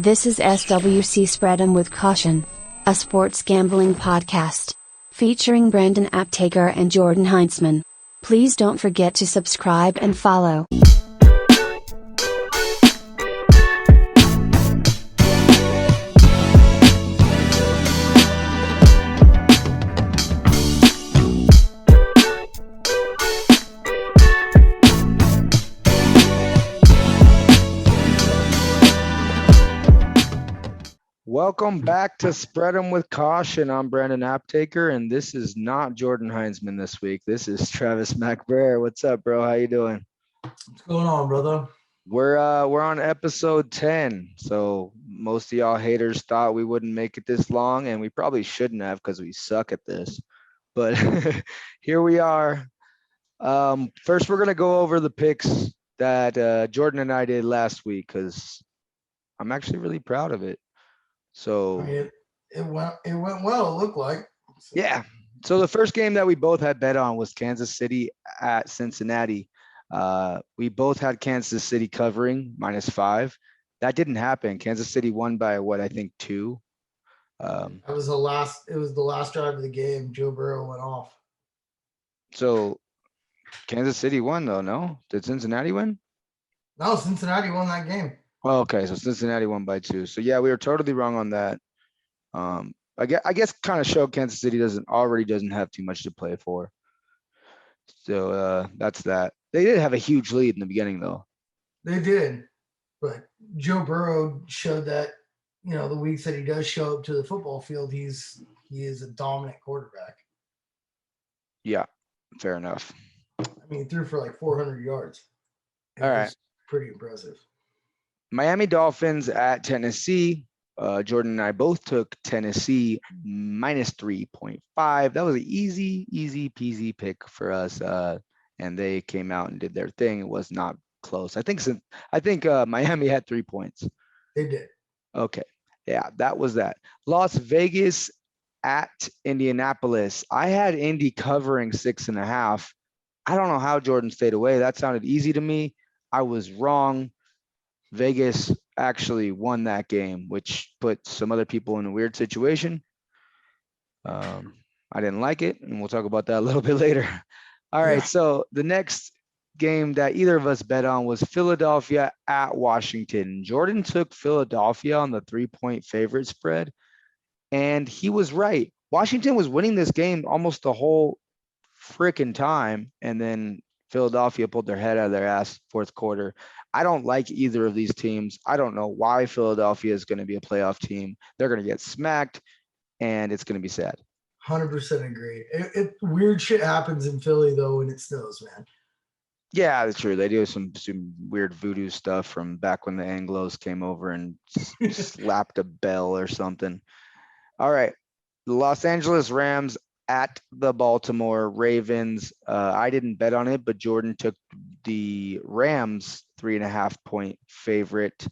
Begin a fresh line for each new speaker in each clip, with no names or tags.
This is SWC Spread 'em with Caution, a sports gambling podcast featuring Brandon Aptaker and Jordan Heinzman. Please don't forget to subscribe and follow.
Welcome back to Spread 'em with Caution. I'm Brandon Aptaker, and this is not Jordan Heinzman this week. This is Travis McBrayer. What's up, bro? How you doing?
What's going on, brother?
We're on episode 10. So most of y'all haters thought we wouldn't make it this long, and we probably shouldn't have because we suck at this. But here we are. First, we're gonna go over the picks that Jordan and I did last week because I'm actually really proud of it. So
I mean, it went well, it looked like.
Yeah. So the first game that we both had bet on was Kansas City at Cincinnati. We both had Kansas City covering -5. That didn't happen. Kansas City won by what I think 2.
It was the last drive of the game. Joe Burrow went off.
So Kansas City won though, no? Did Cincinnati win?
No, Cincinnati won that game.
Oh, okay. So Cincinnati won by 2. So yeah, we were totally wrong on that. I guess kind of showed Kansas City doesn't have too much to play for. So that's that. They did have a huge lead in the beginning though.
They did, but Joe Burrow showed that, the weeks that he does show up to the football field, he is a dominant quarterback.
Yeah, fair enough.
I mean, he threw for like 400 yards.
All right.
Pretty impressive.
Miami Dolphins at Tennessee. Jordan and I both took Tennessee -3.5. That was an easy peasy pick for us. And they came out and did their thing. It was not close. I think Miami had 3 points.
They did.
Okay. Yeah, that was that. Las Vegas at Indianapolis. I had Indy covering 6.5. I don't know how Jordan stayed away. That sounded easy to me. I was wrong. Vegas actually won that game, which put some other people in a weird situation. I didn't like it, and we'll talk about that a little bit later. All right, so the next game that either of us bet on was Philadelphia at Washington. Jordan took Philadelphia on the 3-point favorite spread, and he was right. Washington was winning this game almost the whole freaking time, and then Philadelphia pulled their head out of their ass fourth quarter. I don't like either of these teams. I don't know why Philadelphia is going to be a playoff team. They're going to get smacked, and it's going to be sad.
100% agree. Weird shit happens in Philly, though, when it snows, man.
Yeah, that's true. They do some weird voodoo stuff from back when the Anglos came over and slapped a bell or something. All right. The Los Angeles Rams at the Baltimore Ravens. I didn't bet on it, but Jordan took the Rams 3.5-point favorite,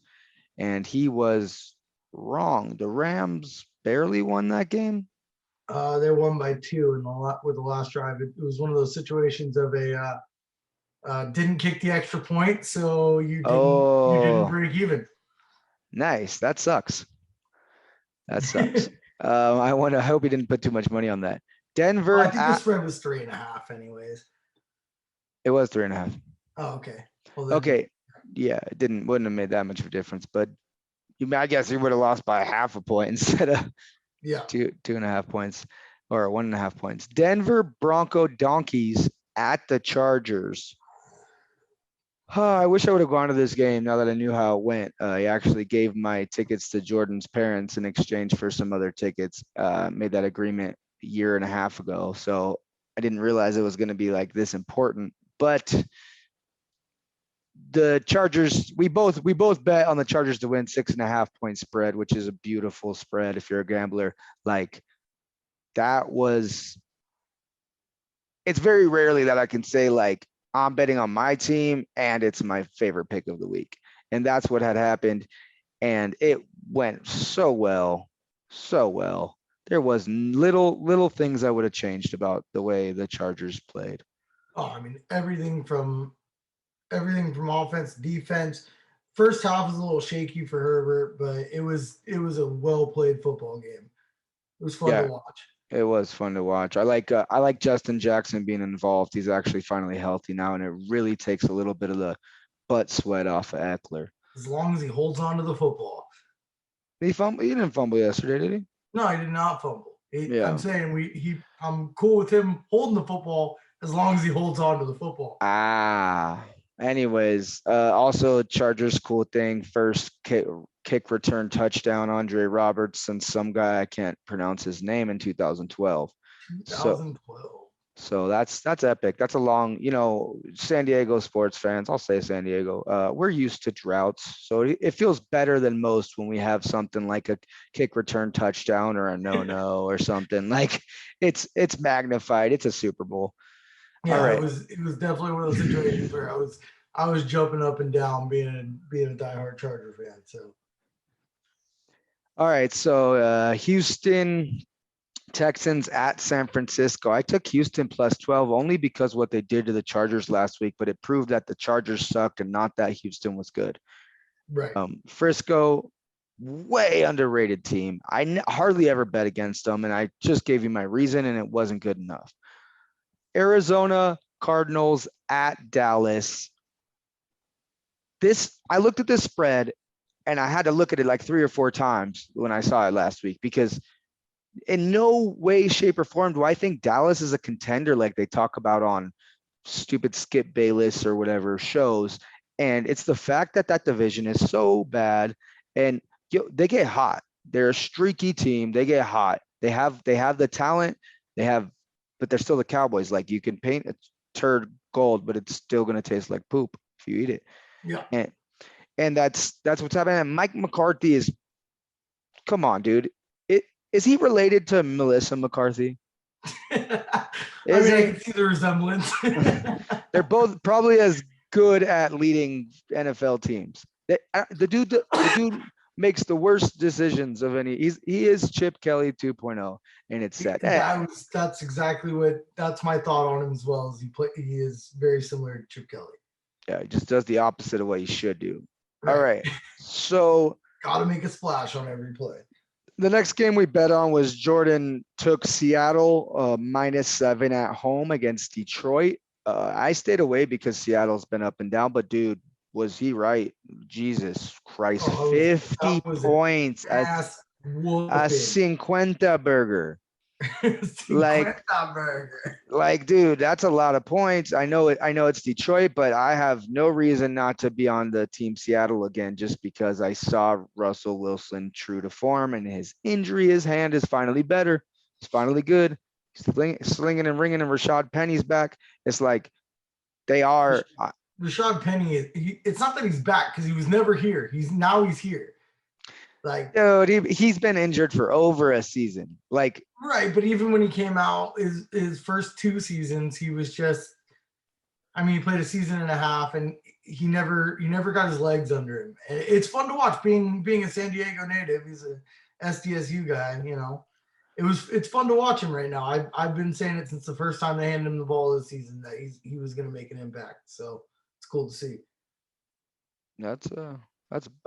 and he was wrong. The Rams barely won that game.
They won by 2 with the last drive. It was one of those situations of a didn't kick the extra point, so you didn't break even.
Nice. That sucks. I hope he didn't put too much money on that. Denver.
I think the spread was 3.5 anyways.
It was 3.5.
Oh, okay.
Well, okay. Yeah, it wouldn't have made that much of a difference, but I guess you would have lost by 0.5 point instead of 2.5 points or 1.5 points. Denver Bronco Donkeys at the Chargers. I wish I would have gone to this game now that I knew how it went. I actually gave my tickets to Jordan's parents in exchange for some other tickets. Made that agreement a year and a half ago, so I didn't realize it was going to be like this important. But the Chargers, we both bet on the Chargers to win 6.5-point spread, which is a beautiful spread if you're a gambler. Like it's very rarely that I can say like I'm betting on my team and it's my favorite pick of the week. And that's what had happened. And it went so well. There was little things I would have changed about the way the Chargers played.
Oh, I mean, everything from offense, defense, first half was a little shaky for Herbert, but it was a well played football game. It was fun to watch.
It was fun to watch. I like Justin Jackson being involved. He's actually finally healthy now, and it really takes a little bit of the butt sweat off of Eckler.
As long as he holds on to the football.
He didn't fumble yesterday, did he?
No, he did not fumble. I'm saying I'm cool with him holding the football as long as he holds on to the football.
Anyways, also Chargers cool thing. First kick return touchdown, Andre Roberts, and some guy I can't pronounce his name in 2012.
2012.
So that's epic. That's a long, San Diego sports fans. I'll say San Diego. We're used to droughts, so it feels better than most when we have something like a kick return touchdown or a no or something. Like it's magnified. It's a Super Bowl.
Yeah, right. It was definitely one of those situations where I was jumping up and down being a diehard Charger fan. So.
All right, so Houston Texans at San Francisco. I took Houston plus 12 only because what they did to the Chargers last week, but it proved that the Chargers sucked and not that Houston was good.
Right.
Frisco, way underrated team. I hardly ever bet against them, and I just gave you my reason, and it wasn't good enough. Arizona Cardinals at Dallas. I looked at this spread, and I had to look at it like 3 or 4 times when I saw it last week because in no way, shape, or form do I think Dallas is a contender like they talk about on stupid Skip Bayless or whatever shows. And it's the fact that division is so bad, and they get hot. They're a streaky team. They get hot. They have the talent. But they're still the Cowboys. Like you can paint a turd gold, but it's still going to taste like poop if you eat it.
Yeah.
And that's what's happening. And Mike McCarthy is, come on, dude. Is he related to Melissa McCarthy?
I can see the resemblance.
They're both probably as good at leading NFL teams. The dude makes the worst decisions of any. He is Chip Kelly 2.0, and it's sad.
That's my thought on him as well. He is very similar to Chip Kelly.
Yeah, he just does the opposite of what he should do. Right. All right, so
got to make a splash on every play.
The next game we bet on was Jordan took Seattle -7 at home against Detroit. I stayed away because Seattle's been up and down, but dude, was he right? Jesus Christ, 50 points at a 50 burger. Like, dude, that's a lot of points. I know it's Detroit, but I have no reason not to be on the team Seattle again just because I saw Russell Wilson true to form, and his hand is finally better. It's finally good. Slinging and ringing, and Rashad Penny's back. It's like they are.
Rashad Penny, it's not that he's back because he was never here. He's here. Like,
dude, he's been injured for over a season. Like,
right, but even when he came out, his first 2 seasons, he was just. I mean, he played a season and a half, and he never got his legs under him. And it's fun to watch. Being a San Diego native, he's a SDSU guy. It's fun to watch him right now. I've been saying it since the first time they handed him the ball this season that he was going to make an impact. So it's cool to see.
That's.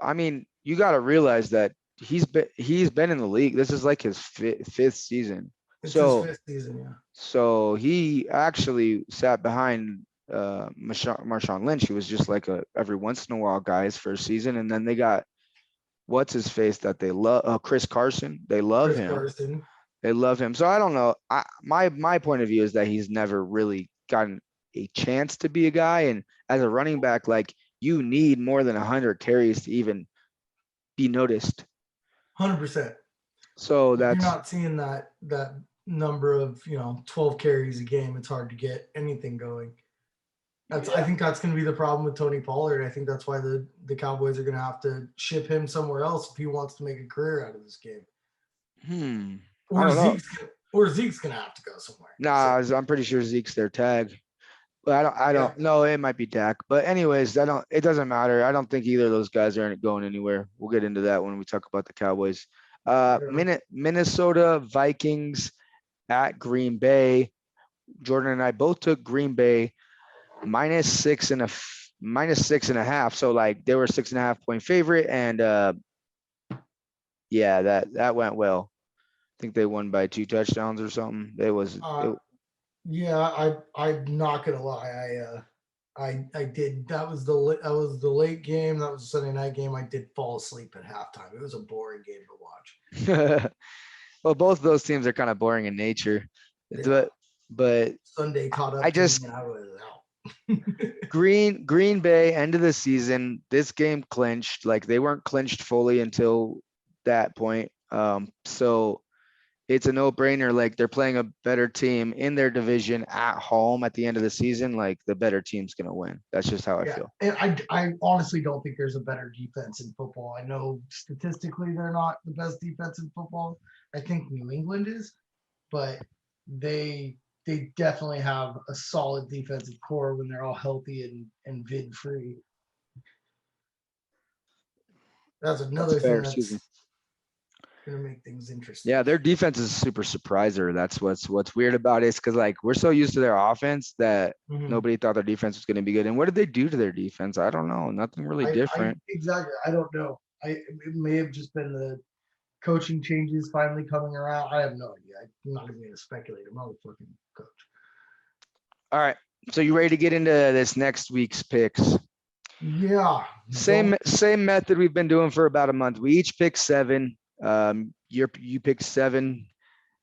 I mean, you got to realize that he's been in the league. This is like his fifth season.
It's his 5th season, yeah.
So he actually sat behind Marshawn Lynch. He was just like a every once in a while guy his first season, and then they got what's his face that they love, Chris Carson. They love him. Carson. They love him. So I don't know. My point of view is that he's never really gotten a chance to be a guy, and as a running back, like. You need more than 100 carries to even be noticed.
100%.
So that's
you're not seeing that number of 12 carries a game. It's hard to get anything going. I think that's going to be the problem with Tony Pollard. I think that's why the Cowboys are going to have to ship him somewhere else if he wants to make a career out of this game. Or Zeke's going to have to go somewhere.
Nah, so. I'm pretty sure Zeke's their tag. But I don't know. It might be Dak. But anyways, it doesn't matter. I don't think either of those guys are going anywhere. We'll get into that when we talk about the Cowboys. Minnesota Vikings at Green Bay. Jordan and I both took Green Bay -6 minus 6.5. So like they were 6.5 point favorite, and yeah, that went well. I think they won by 2 touchdowns or something.
Yeah, I'm not gonna lie. I did. That was the late game. That was a Sunday night game. I did fall asleep at halftime. It was a boring game to watch.
Well, both of those teams are kind of boring in nature,
Yeah.
but
Sunday caught up.
I just
to me and I was out.
Green Bay end of the season. This game clinched. Like they weren't clinched fully until that point. So it's a no-brainer. Like they're playing a better team in their division at home at the end of the season. Like the better team's gonna win. That's just how I feel.
And I honestly don't think there's a better defense in football. I know statistically they're not the best defense in football. I think New England is, but they definitely have a solid defensive core when they're all healthy and vid free. That's another thing that's gonna make things interesting.
Yeah, their defense is a super surpriser. That's what's weird about it, is because like we're so used to their offense that nobody thought their defense was going to be good. And what did they do to their defense? I don't know. Nothing really different.
Exactly. I don't know. It may have just been the coaching changes finally coming around. I have no idea. I'm not even going to speculate. I'm not a fucking coach.
All right. So you ready to get into this next week's picks?
Yeah.
Same method we've been doing for about a month. We each pick 7. You picked 7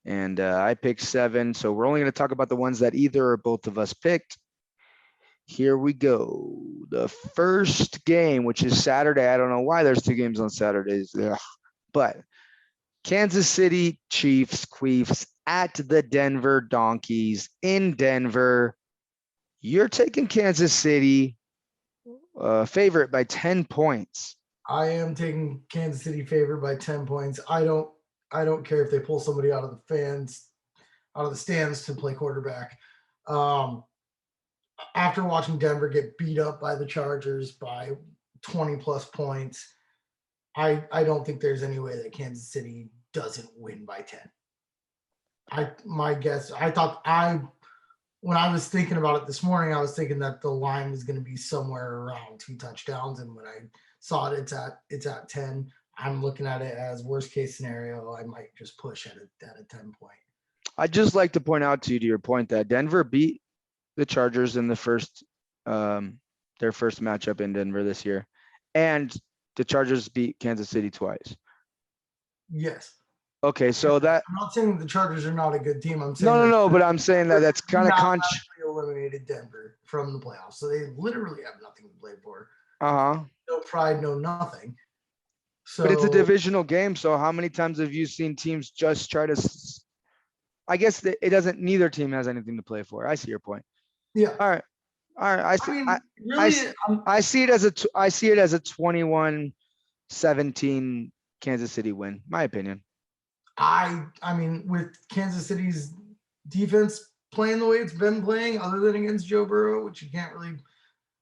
and I picked 7. So we're only going to talk about the ones that either or both of us picked. Here we go. The first game, which is Saturday. I don't know why there's 2 games on Saturdays. Ugh. But Kansas City Chiefs Queefs at the Denver Donkeys in Denver. You're taking Kansas City favorite by 10 points.
I am taking Kansas City favorite by 10 points. I don't care if they pull somebody out of the stands to play quarterback. After watching Denver get beat up by the Chargers by 20 plus points, I don't think there's any way that Kansas City doesn't win by 10. My guess, when I was thinking about it this morning, I was thinking that the line was going to be somewhere around 2 touchdowns. And when I saw it, it's at 10. I'm looking at it as worst case scenario. I might just push at a 10 point.
I'd just like to point out to your point that Denver beat the Chargers in their first matchup in Denver this year. And the Chargers beat Kansas City twice.
Yes.
Okay, so that
I'm not saying the Chargers are not a good team. I'm saying
no, but I'm saying that that's kind of
eliminated Denver from the playoffs, so they literally have nothing to play for.
No
pride, no nothing. So,
but it's a divisional game. So how many times have you seen teams just try to? I guess it doesn't. Neither team has anything to play for. I see your point.
Yeah.
All right. I see it as a 21-17 Kansas City win. My opinion.
I mean, with Kansas City's defense playing the way it's been playing, other than against Joe Burrow, which you can't really.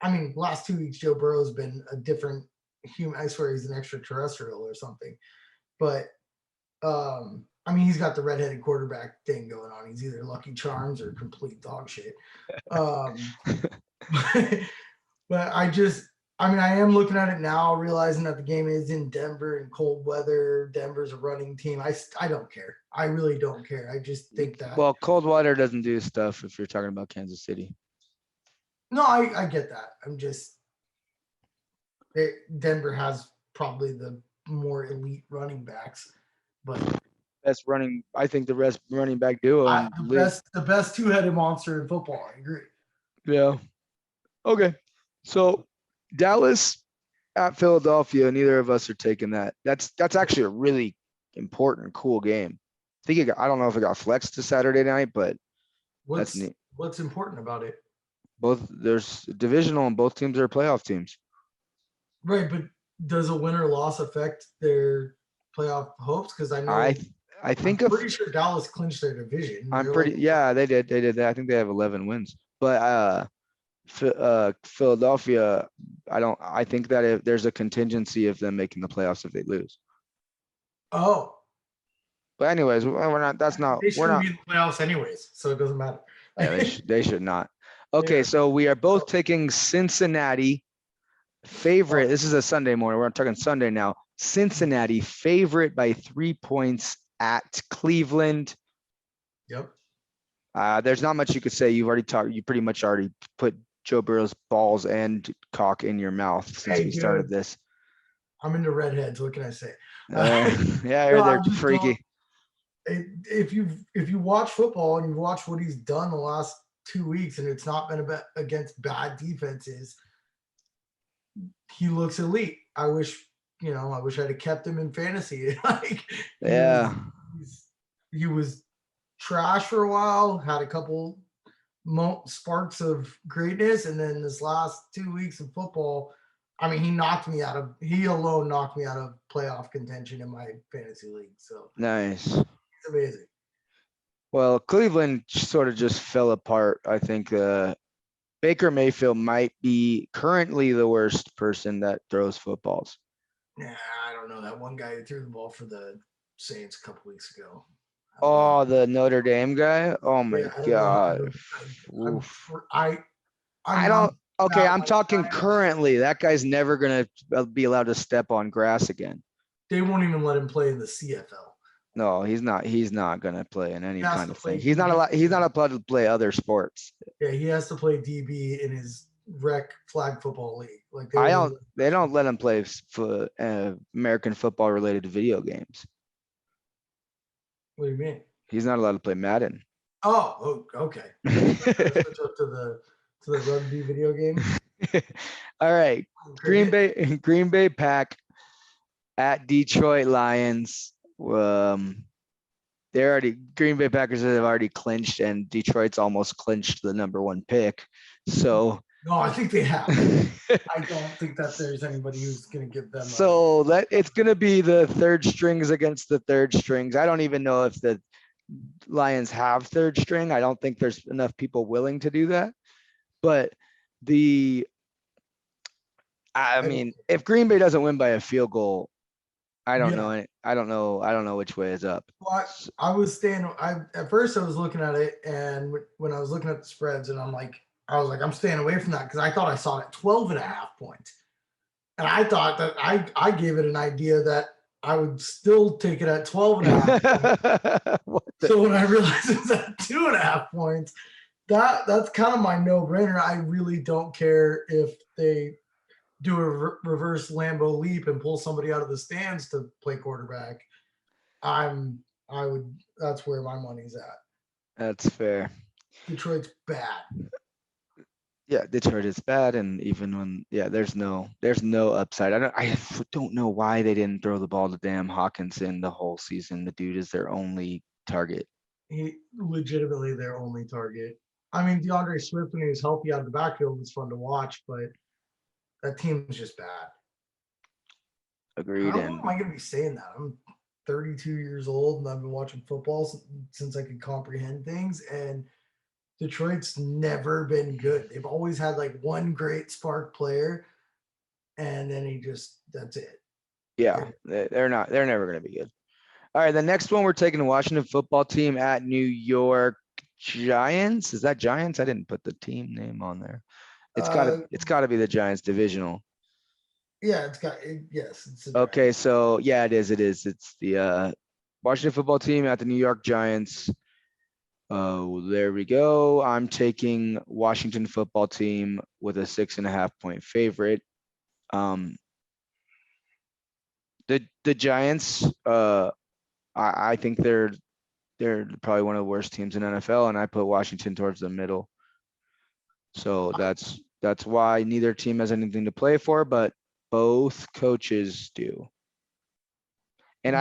I mean, last 2 weeks Joe Burrow's been a different human. I swear he's an extraterrestrial or something. But I mean, he's got the redheaded quarterback thing going on. He's either Lucky Charms or complete dog shit. But I am looking at it now, realizing that the game is in Denver in cold weather. Denver's a running team. I don't care. I really don't care. I just think that.
Well, cold weather doesn't do stuff if you're talking about Kansas City.
No, I get that. Denver has probably the more elite running backs, but
I think the rest running back duo.
The best 2-headed monster in football. I agree.
Yeah. Okay. So Dallas at Philadelphia, neither of us are taking that. That's actually a really important, cool game. I don't know if it got flexed to Saturday night, but that's neat.
What's important about it?
There's divisional and both teams are playoff teams.
Right, but does a win or loss affect their playoff hopes? Because I know I'm pretty sure Dallas clinched their division.
They did. I think they have 11 wins. But Philadelphia, I think that if there's a contingency of them making the playoffs if they lose.
Oh.
But anyways, we're not. That's not.
They shouldn't be in the playoffs anyways, so it doesn't matter.
Yeah, they should not. Okay, so we are both taking Cincinnati Favorite. This is a Sunday morning. We're talking Sunday now. Cincinnati favorite by 3 points at Cleveland.
Yep.
There's not much you could say. You've already talked. You pretty much already put Joe Burrow's balls and cock in your mouth since we started this.
I'm into redheads. What can I say?
Yeah, they're freaky.
If you watch football and you watch what he's done the last 2 weeks, and it's not been against bad defenses, he looks elite. I wish I'd have kept him in fantasy. He was trash for a while, had a couple sparks of greatness, and then this last 2 weeks of football, I mean, he alone knocked me out of playoff contention in my fantasy league. So
nice.
It's amazing.
Well, Cleveland sort of just fell apart. I think Baker Mayfield might be currently the worst person that throws footballs.
Yeah, I don't know. That one guy who threw the ball for the Saints a couple weeks ago.
Oh, the Notre Dame guy? Oh my God. I'm talking currently. That guy's never going to be allowed to step on grass again.
They won't even let him play in the CFL.
No, he's not. He's not going to play in any kind of thing. He's not allowed to play other sports.
Yeah, he has to play DB in his rec flag football league. Like
they don't let him play for American football related video games.
What do you mean?
He's not allowed to play Madden.
Oh, okay. Switch up to the rugby video game.
All right. Green Bay Pack at Detroit Lions. Green Bay Packers have already clinched, and Detroit's almost clinched the number 1 pick. So
no, I think they have. I don't think that there's anybody who's going to give them.
So it's going to be the third strings against the third strings. I don't even know if the Lions have third string. I don't think there's enough people willing to do that. But if Green Bay doesn't win by a field goal, I don't know. I don't know which way is up.
Well, at first I was looking at it, and when I was looking at the spreads, and I'm staying away from that because I thought I saw it at 12.5 points. And I thought that I gave it an idea that I would still take it at 12.5. So when I realized it was at 2.5 points, that's kind of my no-brainer. I really don't care if they do a reverse Lambeau leap and pull somebody out of the stands to play quarterback. That's where my money's at.
That's fair.
Detroit's bad.
Yeah, Detroit is bad, and even when there's no upside. I don't know why they didn't throw the ball to damn Hawkinson the whole season. The dude is their only target.
He legitimately their only target. I mean, DeAndre Swift, when he was healthy out of the backfield, was fun to watch, but that team is just bad.
Agreed.
How long am I going to be saying that? I'm 32 years old, and I've been watching football since I could comprehend things, and Detroit's never been good. They've always had like one great spark player, and then that's it.
Yeah, they're never going to be good. All right, the next one we're taking the Washington football team at New York Giants. Is that Giants? I didn't put the team name on there. It's got to be the Giants divisional.
Yeah, yes.
Okay, so yeah, it is. It's the Washington football team at the New York Giants. Oh, there we go. I'm taking Washington football team with a 6.5 point favorite. The Giants, I think they're probably one of the worst teams in NFL, and I put Washington towards the middle. So that's why neither team has anything to play for, but both coaches do. And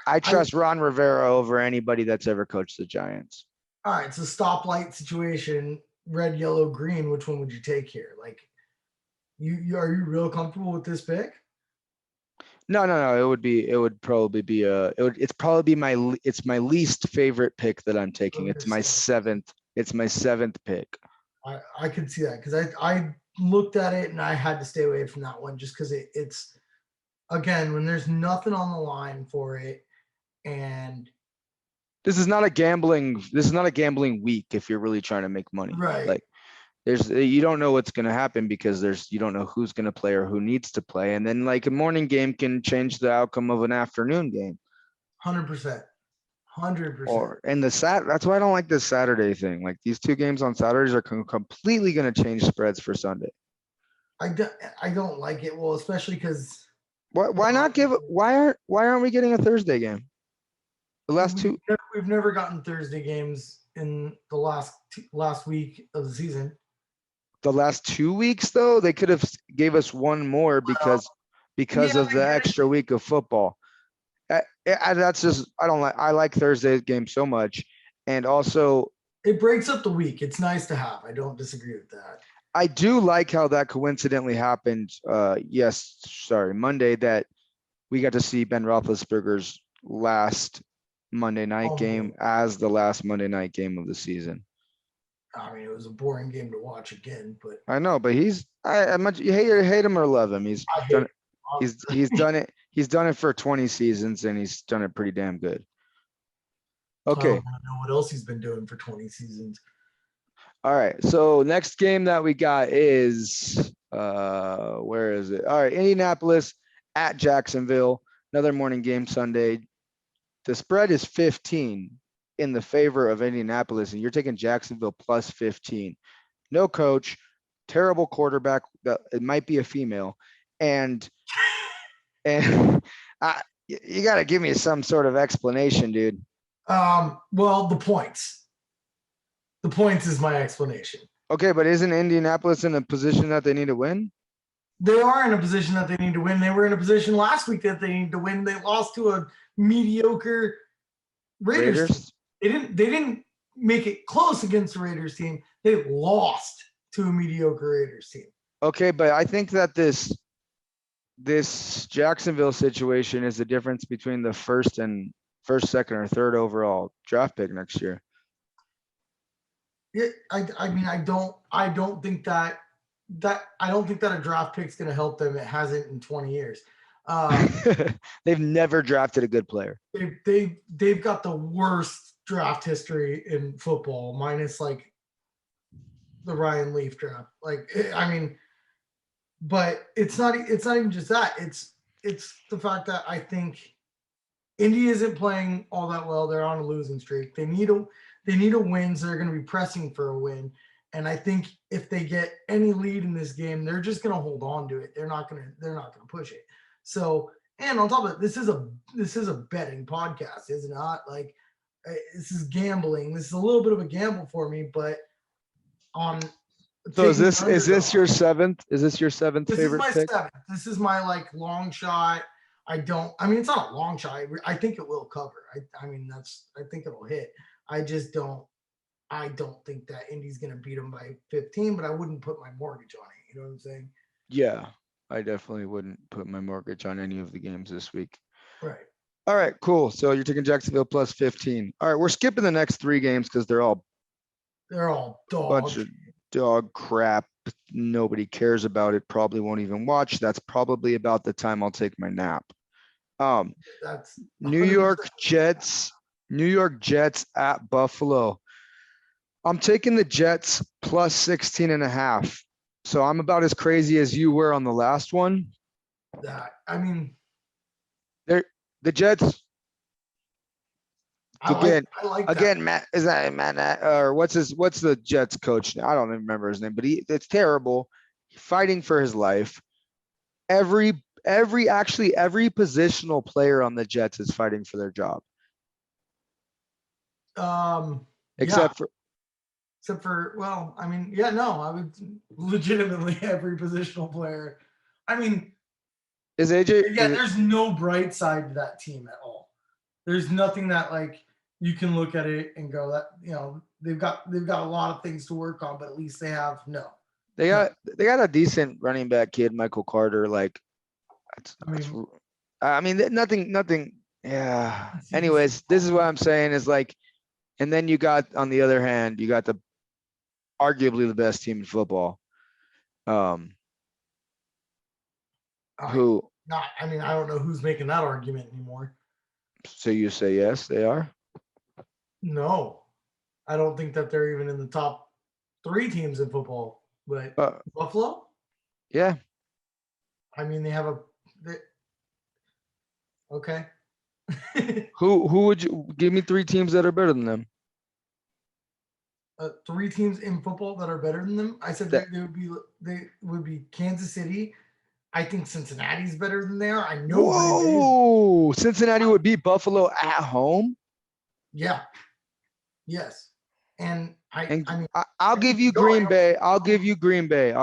I trust Ron Rivera over anybody that's ever coached the Giants.
All right, it's a stoplight situation, red, yellow, green. Which one would you take here? Like, are you real comfortable with this pick?
No. It's my least favorite pick that I'm taking. It's my seventh pick.
I could see that because I looked at it and I had to stay away from that one just because it's again when there's nothing on the line for it, and
this is not a gambling week if you're really trying to make money.
Right.
you don't know what's going to happen because you don't know who's going to play or who needs to play. And then like a morning game can change the outcome of an afternoon game.
100%. 100%.
That's why I don't like this Saturday thing. Like these two games on Saturdays are completely going to change spreads for Sunday.
I don't like it. Well, especially because
why aren't we getting a Thursday game? The last two
we've never gotten Thursday games in the last week of the season.
The last 2 weeks though, they could have gave us one more because of the extra week of football. That's just I like Thursday games so much, and also
it breaks up the week. It's nice to have. I don't disagree with that.
I do like how that coincidentally happened. Monday, that we got to see Ben Roethlisberger's last Monday night game as the last Monday night game of the season.
I mean, it was a boring game to watch again, but
I know, but you hate him or love him. He's done it. He's done it for 20 seasons and he's done it pretty damn good. Okay.
I don't know what else he's been doing for 20 seasons.
All right. So next game that we got is where is it? All right, Indianapolis at Jacksonville. Another morning game Sunday. The spread is 15 in the favor of Indianapolis, and you're taking Jacksonville plus 15. No coach, terrible quarterback. It might be a female, and you got to give me some sort of explanation, dude.
Well, the points. The points is my explanation.
Okay, but isn't Indianapolis in a position that they need to win?
They are in a position that they need to win. They were in a position last week that they need to win. They lost to a mediocre Raiders. They didn't make it close against the Raiders team. They lost to a mediocre Raiders team.
Okay, but I think that this Jacksonville situation is the difference between the first, second, or third overall draft pick next year.
Yeah, I mean, I don't think that a draft pick's going to help them. It hasn't in 20 years.
They've never drafted a good player.
They've got the worst draft history in football, minus like the Ryan Leaf draft. Like, I mean, but it's not even just that. It's the fact that I think Indy isn't playing all that well. They're on a losing streak. They need a win, so they're going to be pressing for a win. And I think if they get any lead in this game, they're just going to hold on to it. They're not going to push it. So, and on top of it, this is a betting podcast, is it not? Like, this is gambling. This is a little bit of a gamble for me, but on.
So is this your seventh? Is this your seventh favorite pick?
This is my seventh. This is my like long shot. I mean, it's not a long shot. I think it will cover. I think it'll hit. I don't think that Indy's going to beat them by 15, but I wouldn't put my mortgage on it. You know what I'm saying?
Yeah, I definitely wouldn't put my mortgage on any of the games this week.
Right.
All right, cool. So you're taking Jacksonville plus 15. All right, we're skipping the next three games because they're all bunch of dog crap. Nobody cares about it. Probably won't even watch. That's probably about the time I'll take my nap.
That's
New York Jets at Buffalo. I'm taking the Jets plus 16.5. So I'm about as crazy as you were on the last one. The Jets. Again, Matt, is that Matt or what's the Jets coach? I don't even remember his name, but it's terrible. Fighting for his life. Every positional player on the Jets is fighting for their job. Except for, well, I mean, yeah, no, I would legitimately every positional player. I mean, is AJ?
Yeah, there's no bright side to that team at all. There's nothing that like you can look at it and go that, you know, they've got a lot of things to work on, but at least they got a decent running back kid, Michael Carter. Like, nothing. Yeah. Anyways, this is what I'm saying is like, and then you got, on the other hand, you got arguably the best team in football. I don't know who's making that argument anymore. So you say yes, they are? No, I don't think that they're even in the top three teams in football, but Buffalo.
Yeah.
I mean, they have okay.
Who would you give me three teams that are better than them?
Three teams in football that are better than them. I said they would be Kansas City. I think Cincinnati's better than they are. I know.
Whoa! Cincinnati would beat Buffalo at home.
Yeah. Yes. And
I'll give you Green Bay. I'll give you Green Bay.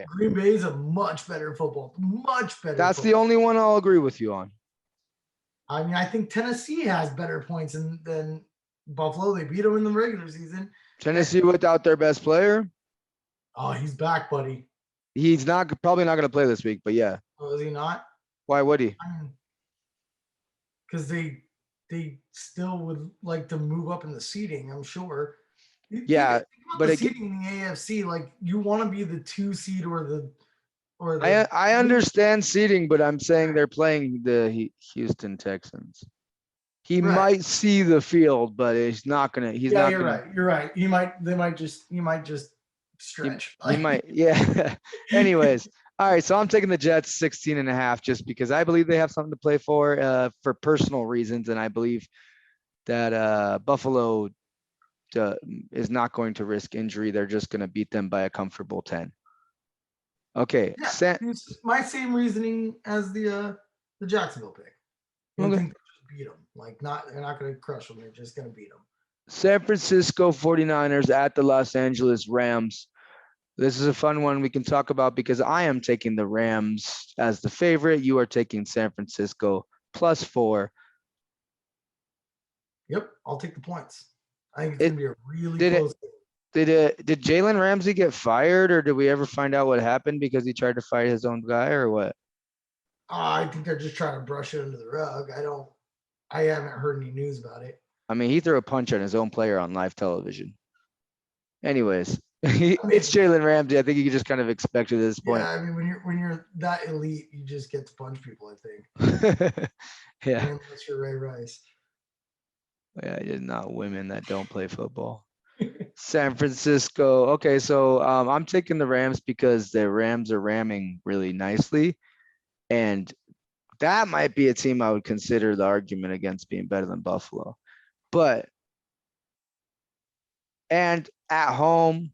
Green Bay is a much better football. Much better.
That's the only one I'll agree with you on.
I mean, I think Tennessee has better points than Buffalo. They beat them in the regular season.
Tennessee without their best player.
Oh, he's back, buddy.
He's probably not going to play this week, but yeah.
Oh, is he not?
Why would he?
Because they still would like to move up in the seeding, I'm sure.
Yeah, but
the seeding in the AFC, like you want to be the 2 seed or the.
I understand seeding, but I'm saying they're playing the Houston Texans. He might see the field, but he's not gonna.
You're right. He might just stretch.
He might. Yeah. Anyways, all right. So I'm taking the Jets 16.5 just because I believe they have something to play for personal reasons, and I believe that Buffalo is not going to risk injury. They're just going to beat them by a comfortable 10. Okay.
Yeah, it's my same reasoning as the Jacksonville pick. I think they just beat them. Like they're not going to crush them. They're just going to beat them.
San Francisco 49ers at the Los Angeles Rams. This is a fun one we can talk about because I am taking the Rams as the favorite. You are taking San Francisco +4.
Yep, I'll take the points. I think it's going to be a really close game.
Did Jalen Ramsey get fired, or did we ever find out what happened because he tried to fight his own guy, or what?
I think they're just trying to brush it under the rug. I haven't heard any news about it.
I mean, he threw a punch on his own player on live television. Anyways, it's Jalen Ramsey. I think you just kind of expect it at this point.
Yeah, I mean, when you're that elite, you just get to punch people, I think.
Yeah.
Unless you're Ray Rice.
Yeah, it's not women that don't play football. San Francisco. Okay, so I'm taking the Rams because the Rams are ramming really nicely. And that might be a team I would consider the argument against being better than Buffalo. And at home,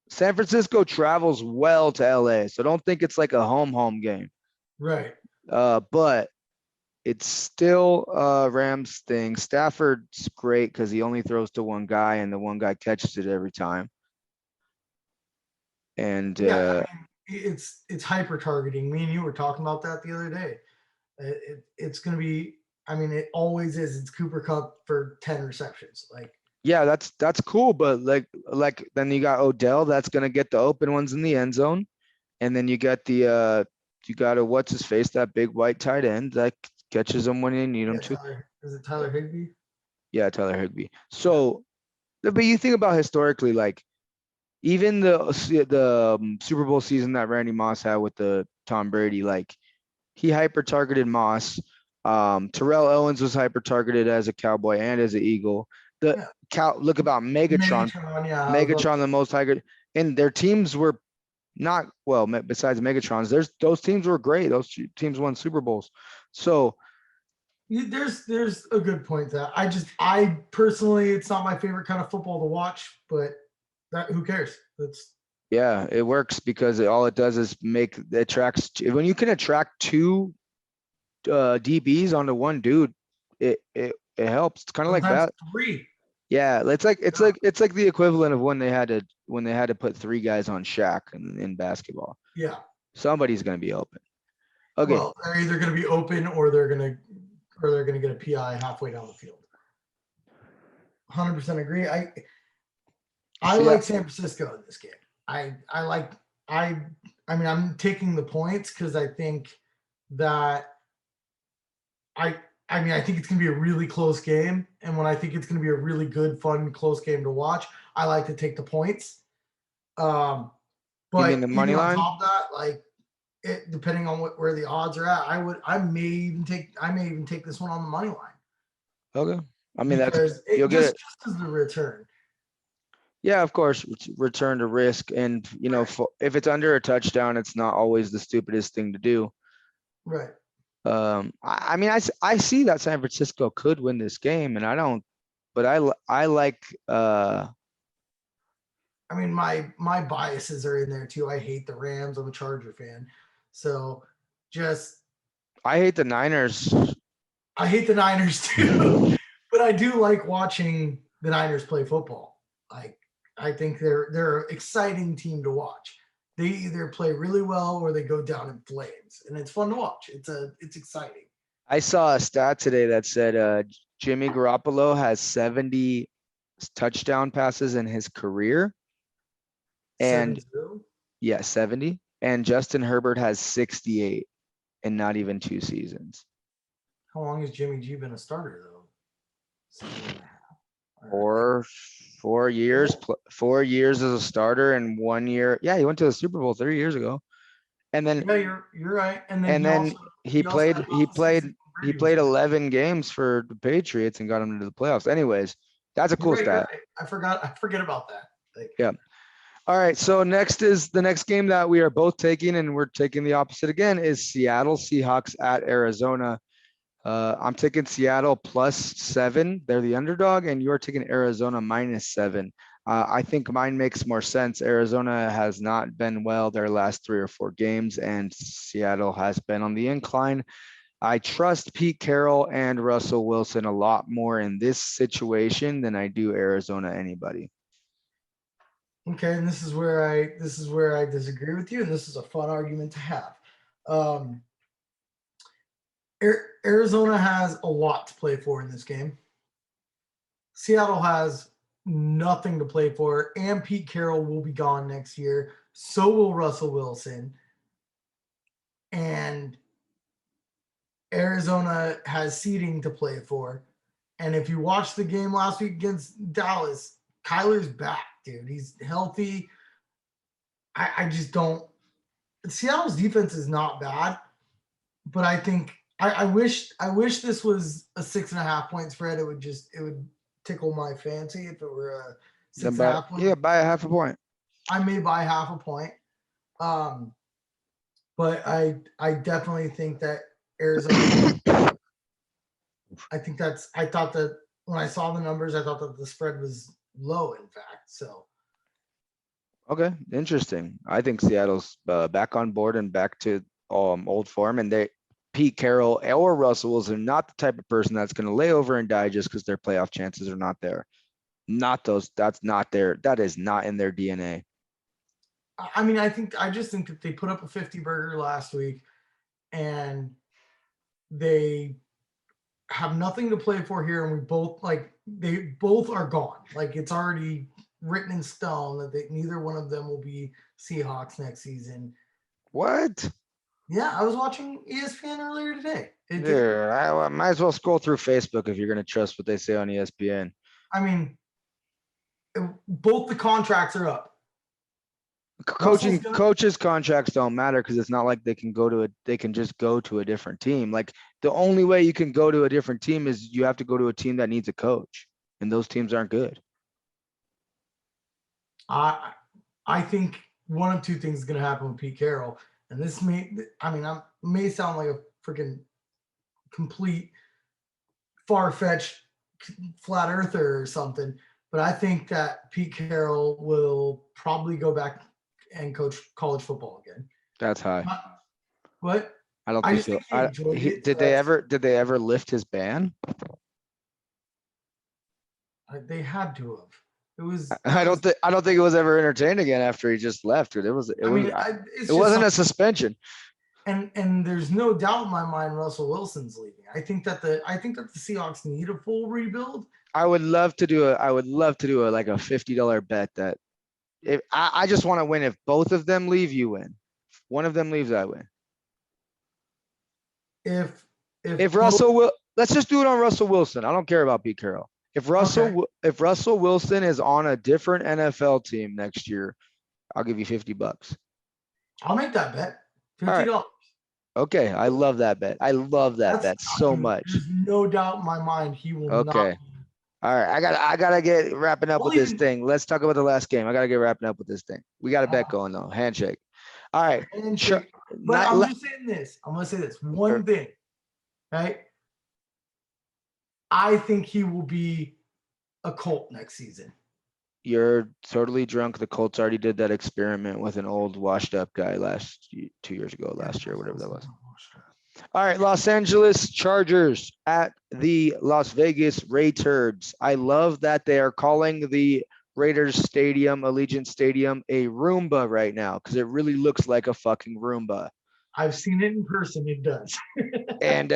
San Francisco travels well to LA. So don't think it's like a home game.
Right.
But it's still Rams thing. Stafford's great because he only throws to one guy, and the one guy catches it every time. And
I mean, it's hyper targeting. Me and you were talking about that the other day. It's going to be. I mean, it always is. It's Cooper Kupp for 10 receptions. Like.
Yeah, that's cool, but like then you got Odell that's going to get the open ones in the end zone, and then you got what's his face, that big white tight end that catches them when you need them to.
Is it Tyler Higbee?
Yeah, Tyler Higbee. So, but you think about historically, like even the Super Bowl season that Randy Moss had with the Tom Brady, like he hyper targeted Moss. Terrell Owens was hyper targeted as a Cowboy and as an Eagle. Look about Megatron. Megatron, the most targeted, and their teams were not well. Besides Megatron's, those teams were great. Those teams won Super Bowls. So
there's a good point that I personally, it's not my favorite kind of football to watch, but who cares?
Yeah, it works because all it does is attracts. When you can attract two DBs onto one dude, it helps. It's kind of like that.
3.
Yeah, it's like the equivalent of when they had to put 3 guys on Shaq in basketball.
Yeah,
somebody's going to be open. Okay,
well, they're either going to be open or they're going to get a PI halfway down the field. 100% agree. I like San Francisco in this game. I mean, I'm taking the points because I think that I think it's going to be a really close game. And when I think it's going to be a really good, fun, close game to watch, I like to take the points. But
you mean the money line?
On top of that, like depending on where the odds are at, I may even take this one on the money line.
Okay. I mean,
you'll get it just as the return.
Yeah, of course, return to risk. And, if it's under a touchdown, it's not always the stupidest thing to do.
Right.
I mean, I see that San Francisco could win this game, and I don't, but I like,
I mean, my biases are in there too. I hate the Rams. I'm a Charger fan. So
I hate the Niners.
I hate the Niners too. But I do like watching the Niners play football. Like, I think they're an exciting team to watch. They either play really well or they go down in flames, and it's fun to watch. It's exciting.
I saw a stat today that said Jimmy Garoppolo has 70 touchdown passes in his career. And
7-0?
yeah, 70. And Justin Herbert has 68 in not even 2 seasons.
How long has Jimmy G been a starter though? 7.5.
4 years, 4 years as a starter and 1 year. Yeah, he went to the Super Bowl 3 years ago. And then
you're right. And
then he played 11 games for the Patriots and got him into the playoffs. Anyways, that's a cool stat.
Right. I forget about that.
Yeah. All right. So the next game that we are both taking, and we're taking the opposite again, is Seattle Seahawks at Arizona. I'm taking Seattle +7. They're the underdog, and you're taking Arizona -7. I think mine makes more sense. Arizona has not been well their last 3 or 4 games, and Seattle has been on the incline. I trust Pete Carroll and Russell Wilson a lot more in this situation than I do Arizona anybody.
Okay, and this is where I disagree with you, and this is a fun argument to have. Arizona has a lot to play for in this game. Seattle has nothing to play for, and Pete Carroll will be gone next year. So will Russell Wilson. And Arizona has seeding to play for. And if you watched the game last week against Dallas, Kyler's back, dude. He's healthy. I just don't. Seattle's defense is not bad, but I think I wish this was a 6.5 point spread. It would tickle my fancy if it were a 6.5 point.
Yeah, buy a half a point.
I may buy half a point. But I definitely think that Arizona. I thought that when I saw the numbers, I thought that the spread was low, in fact. So.
Okay, interesting. I think Seattle's back on board and back to old form, and Pete Carroll or Russell Wilson are not the type of person that's going to lay over and die just because their playoff chances are not there. That is not in their DNA.
I mean, I just think that they put up a 50 burger last week, and they have nothing to play for here, and they both are gone. Like, it's already written in stone that neither one of them will be Seahawks next season.
What?
Yeah, I was watching ESPN earlier today.
I might as well scroll through Facebook if you're going to trust what they say on ESPN.
I mean, both the contracts are up.
Coaches' contracts don't matter because it's not like they can just go to a different team. Like, the only way you can go to a different team is you have to go to a team that needs a coach, and those teams aren't good.
I think one of two things is going to happen with Pete Carroll, and this may sound like a freaking complete far-fetched flat earther or something, but I think that Pete Carroll will probably go back and coach college football again.
That's high.
What?
I don't think so. Did they ever lift his ban?
They had to have.
I don't think it was ever entertained again after he just left. It wasn't a suspension.
And there's no doubt in my mind Russell Wilson's leaving. I think that the Seahawks need a full rebuild.
I would love to do like a $50 bet that if I just want to win. If both of them leave, you win. If one of them leaves, I win.
If
let's just do it on Russell Wilson. I don't care about Pete Carroll. If Russell Wilson is on a different NFL team next year, I'll give you $50.
I'll make that bet. $50.
Right. Okay, I love that bet. I love that bet so much.
There's no doubt in my mind he will not be
All right, I gotta get wrapping up with
Well,
this
even-
thing. Let's talk about the last game. I gotta get wrapping up with this thing. We got a bet going though. Handshake. All right.
handshake. But
Not
I'm
le-
just saying this. I'm gonna say this one thing, right? I think he will be a Colt next season.
You're totally drunk. The Colts already did that experiment with an old washed up guy 2 years ago, last year, whatever that was. All right, Los Angeles Chargers at the Las Vegas Raiders. I love that they are calling the Raiders Stadium, Allegiant Stadium, a Roomba right now because it really looks like a fucking Roomba.
I've seen it in person. It does.
And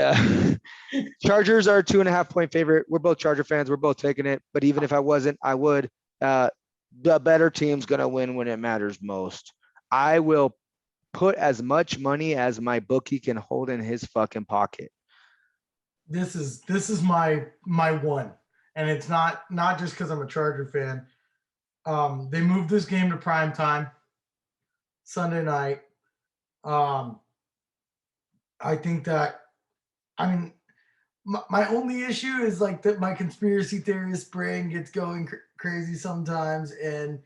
Chargers are 2.5-point favorite. We're both Charger fans. We're both taking it. But even if I wasn't, I would. The better team's going to win when it matters most. I will put as much money as my bookie can hold in his fucking pocket.
This is my one, and it's not just because I'm a Charger fan. They moved this game to prime time Sunday night. I think that, I mean, my only issue is like that my conspiracy theorist brain gets going crazy sometimes, and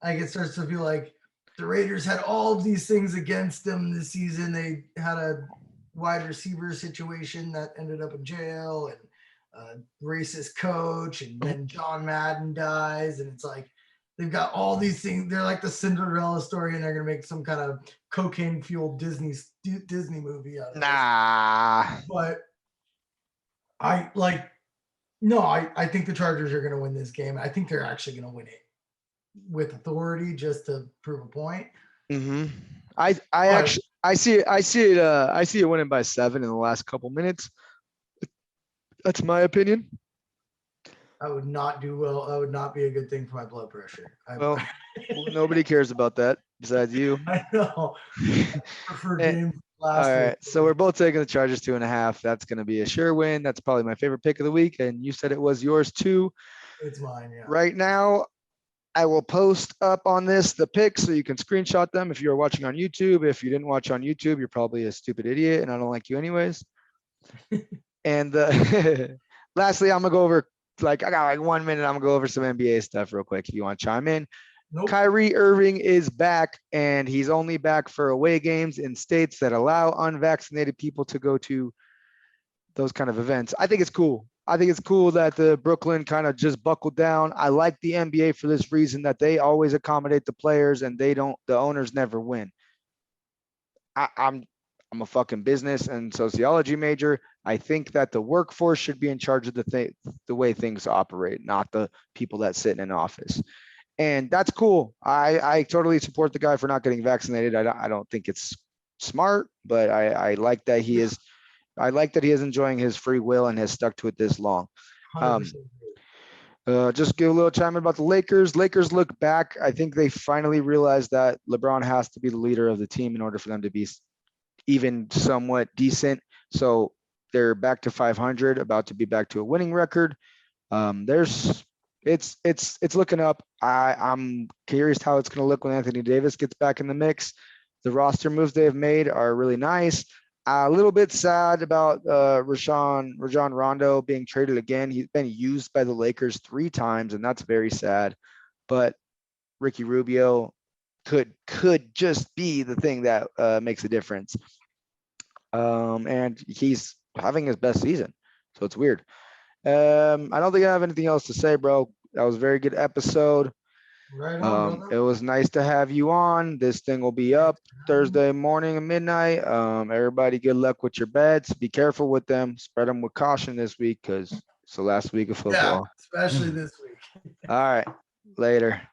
like it starts to feel like the Raiders had all of these things against them this season. They had a wide receiver situation that ended up in jail, and a racist coach, and then John Madden dies, and it's like they've got all these things. They're like the Cinderella story, and they're gonna make some kind of cocaine-fueled Disney movie out of it.
Nah.
But I think the Chargers are going to win this game. I think they're actually going to win it with authority just to prove a point.
Mm-hmm. I see it winning by 7 in the last couple minutes. That's my opinion.
I would not do well. That would not be a good thing for my blood pressure.
Well, nobody cares about that besides you.
I know. I prefer games last
All right,
week.
so we're both taking the Chargers 2.5. That's going to be a sure win. That's probably my favorite pick of the week, and you said it was yours too.
It's mine, yeah.
Right now, I will post up on this the picks so you can screenshot them if you're watching on YouTube. If you didn't watch on YouTube, you're probably a stupid idiot, and I don't like you anyways. And lastly, I'm gonna go over I got like 1 minute. I'm gonna go over some NBA stuff real quick if you want to chime in.
Nope.
Kyrie Irving is back, and he's only back for away games in states that allow unvaccinated people to go to those kind of events. I think it's cool. I think it's cool that the Brooklyn kind of just buckled down. I like the NBA for this reason, that they always accommodate the players and the owners never win. I'm a fucking business and sociology major. I think that the workforce should be in charge of the way things operate, not the people that sit in an office. And that's cool. I totally support the guy for not getting vaccinated. I don't think it's smart, but I like that he is. I like that he is enjoying his free will and has stuck to it this long.
100%.
Just give a little chime about the Lakers. Lakers look back. I think they finally realized that LeBron has to be the leader of the team in order for them to be even somewhat decent. So they're back to 500, about to be back to a winning record. It's looking up. I'm curious how it's going to look when Anthony Davis gets back in the mix. The roster moves they've made are really nice. A little bit sad about Rajon Rondo being traded again. He's been used by the Lakers 3 times, and that's very sad. But Ricky Rubio could just be the thing that makes a difference. And he's having his best season, so it's weird. I don't think I have anything else to say, bro. That was a very good episode.
Right on,
It was nice to have you on. This thing will be up Thursday morning at midnight. Everybody, good luck with your bets. Be careful with them. Spread them with caution this week because it's the last week of football.
Yeah, especially this week.
All right. Later.